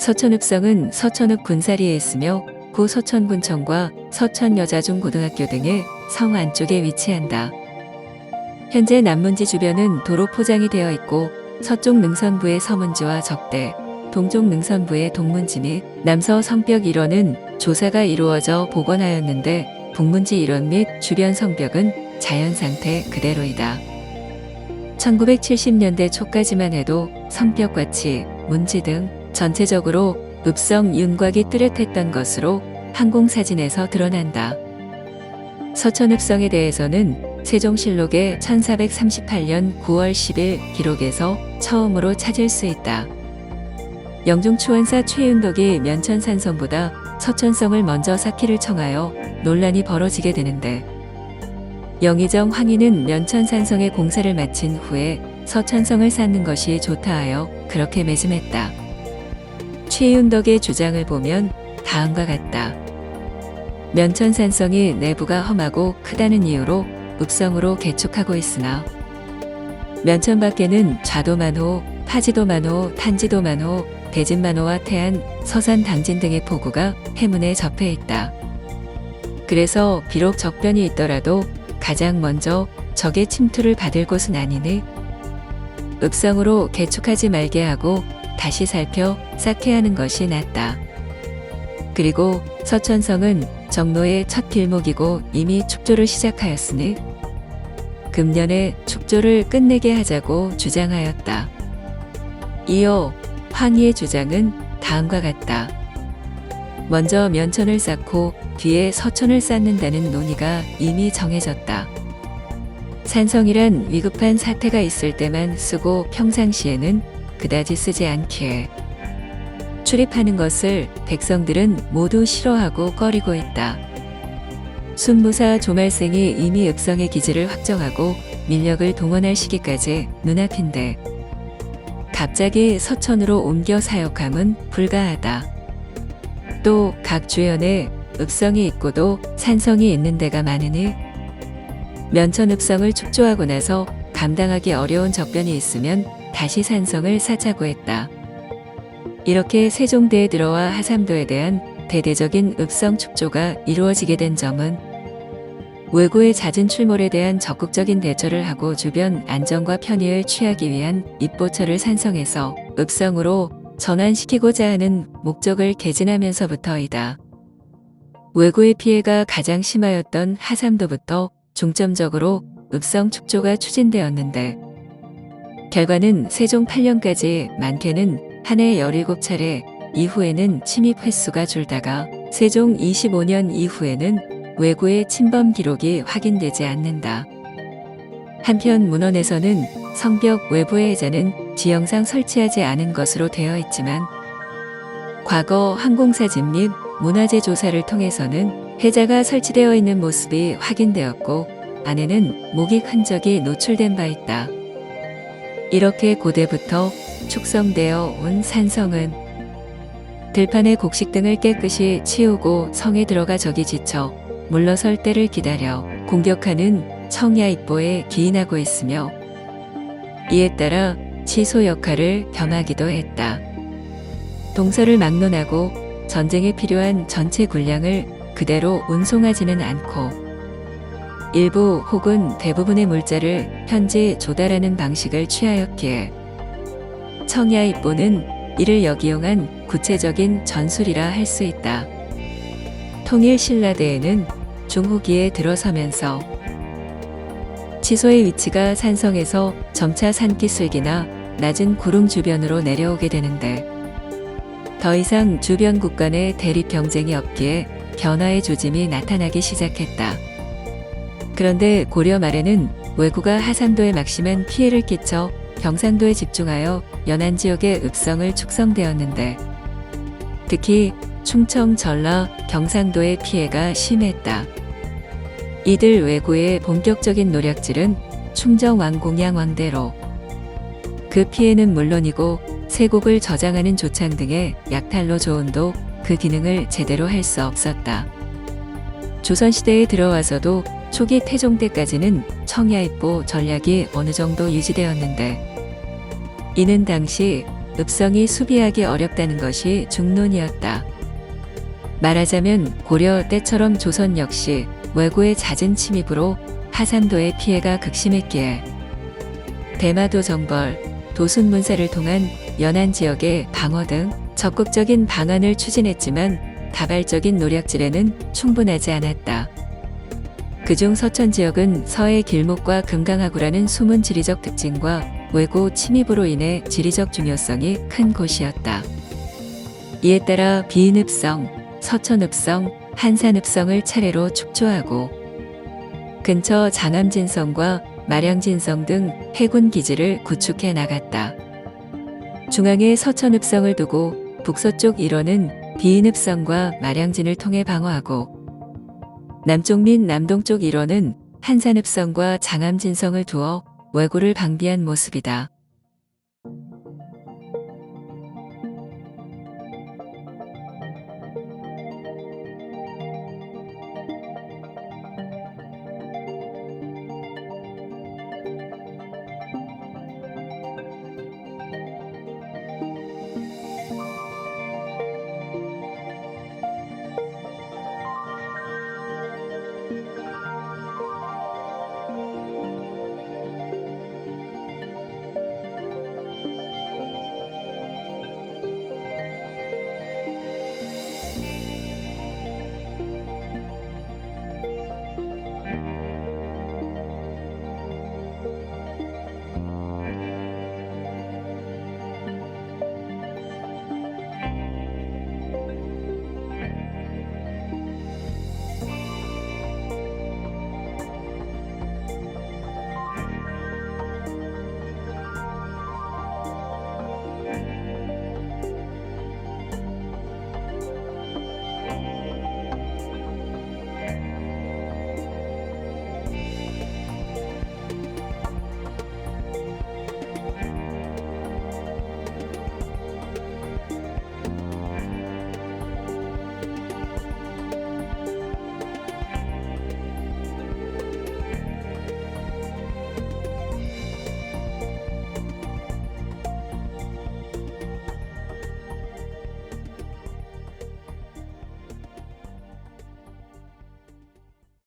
서천읍성은 서천읍 군사리에 있으며 고 서천군청과 서천여자중고등학교 등의 성 안쪽에 위치한다. 현재 남문지 주변은 도로 포장이 되어 있고 서쪽 능선부의 서문지와 적대, 동쪽 능선부의 동문지 및 남서 성벽 일원은 조사가 이루어져 복원하였는데 북문지 일원 및 주변 성벽은 자연 상태 그대로이다. 1970년대 초까지만 해도 성벽같이 문지 등 전체적으로 읍성 윤곽이 뚜렷했던 것으로 항공사진에서 드러난다. 서천읍성에 대해서는 세종실록의 1438년 9월 10일 기록에서 처음으로 찾을 수 있다. 영종추원사 최윤덕이 면천산성보다 서천성을 먼저 쌓기를 청하여 논란이 벌어지게 되는데, 영의정 황희는 면천산성의 공사를 마친 후에 서천성을 쌓는 것이 좋다 하여 그렇게 매짐했다. 최윤덕의 주장을 보면 다음과 같다. 면천산성이 내부가 험하고 크다는 이유로 읍성으로 개축하고 있으나 면천 밖에는 좌도만호, 파지도만호, 탄지도만호, 대진만호와 태안, 서산 당진 등의 포구가 해문에 접해 있다. 그래서 비록 적변이 있더라도 가장 먼저 적의 침투를 받을 곳은 아니니 읍성으로 개축하지 말게 하고 다시 살펴 쌓게 하는 것이 낫다. 그리고 서천성은 정로의 첫 길목이고 이미 축조를 시작하였으니 금년에 축조를 끝내게 하자고 주장하였다. 이어 황희의 주장은 다음과 같다. 먼저 면천을 쌓고 뒤에 서천을 쌓는다는 논의가 이미 정해졌다. 산성이란 위급한 사태가 있을 때만 쓰고 평상시에는 그다지 쓰지 않기에 출입하는 것을 백성들은 모두 싫어하고 꺼리고 있다. 순무사 조말생이 이미 읍성의 기지를 확정하고 민력을 동원할 시기까지 눈앞인데 갑자기 서천으로 옮겨 사역함은 불가하다. 또 각 주연에 읍성이 있고도 산성이 있는 데가 많으니 면천읍성을 축조하고 나서 감당하기 어려운 적변이 있으면 다시 산성을 쌓자고 했다. 이렇게 세종대에 들어와 하삼도에 대한 대대적인 읍성 축조가 이루어지게 된 점은 외구의 잦은 출몰에 대한 적극적인 대처를 하고 주변 안정과 편의를 취하기 위한 입보처를 산성에서 읍성으로 전환시키고자 하는 목적을 개진하면서부터이다. 외구의 피해가 가장 심하였던 하삼도부터 중점적으로 읍성 축조가 추진되었는데 결과는 세종 8년까지 많게는 한 해 17차례, 이후에는 침입 횟수가 줄다가 세종 25년 이후에는 외구의 침범 기록이 확인되지 않는다. 한편 문헌에서는 성벽 외부의 해자는 지형상 설치하지 않은 것으로 되어 있지만 과거 항공사진 및 문화재 조사를 통해서는 해자가 설치되어 있는 모습이 확인되었고 안에는 목익 흔적이 노출된 바 있다. 이렇게 고대부터 축성되어 온 산성은 들판의 곡식 등을 깨끗이 치우고 성에 들어가 적이 지쳐 물러설 때를 기다려 공격하는 청야입보에 기인하고 있으며 이에 따라 치소 역할을 겸하기도 했다. 동서를 막론하고 전쟁에 필요한 전체 군량을 그대로 운송하지는 않고 일부 혹은 대부분의 물자를 현지 조달하는 방식을 취하였기에 청야입보는 이를 역이용한 구체적인 전술이라 할 수 있다. 통일신라대에는 중후기에 들어서면서 치소의 위치가 산성에서 점차 산기슭이나 낮은 구릉 주변으로 내려오게 되는데 더 이상 주변 국간의 대립 경쟁이 없기에 변화의 조짐이 나타나기 시작했다. 그런데 고려 말에는 외구가 하삼도에 막심한 피해를 끼쳐 경상도에 집중하여 연안 지역의 읍성을 축성되었는데 특히 충청, 전라, 경상도의 피해가 심했다. 이들 외구의 본격적인 노략질은 충정 왕공양 왕대로 그 피해는 물론이고 세곡을 저장하는 조창 등의 약탈로 조언도 그 기능을 제대로 할 수 없었다. 조선시대에 들어와서도 초기 태종 때까지는 청야입보 전략이 어느 정도 유지되었는데 이는 당시 읍성이 수비하기 어렵다는 것이 중론이었다. 말하자면 고려 때처럼 조선 역시 왜구의 잦은 침입으로 하산도의 피해가 극심했기에 대마도 정벌, 도순문사를 통한 연안 지역의 방어 등 적극적인 방안을 추진했지만 다발적인 노략질에는 충분하지 않았다. 그중 서천 지역은 서해 길목과 금강하구라는 숨은 지리적 특징과 왜구 침입으로 인해 지리적 중요성이 큰 곳이었다. 이에 따라 비인읍성, 서천읍성, 한산읍성을 차례로 축조하고 근처 장암진성과 마량진성 등 해군 기지를 구축해 나갔다. 중앙에 서천읍성을 두고 북서쪽 일원은 비인읍성과 마량진을 통해 방어하고 남쪽 및 남동쪽 일원은 한산읍성과 장암진성을 두어 왜구를 방비한 모습이다.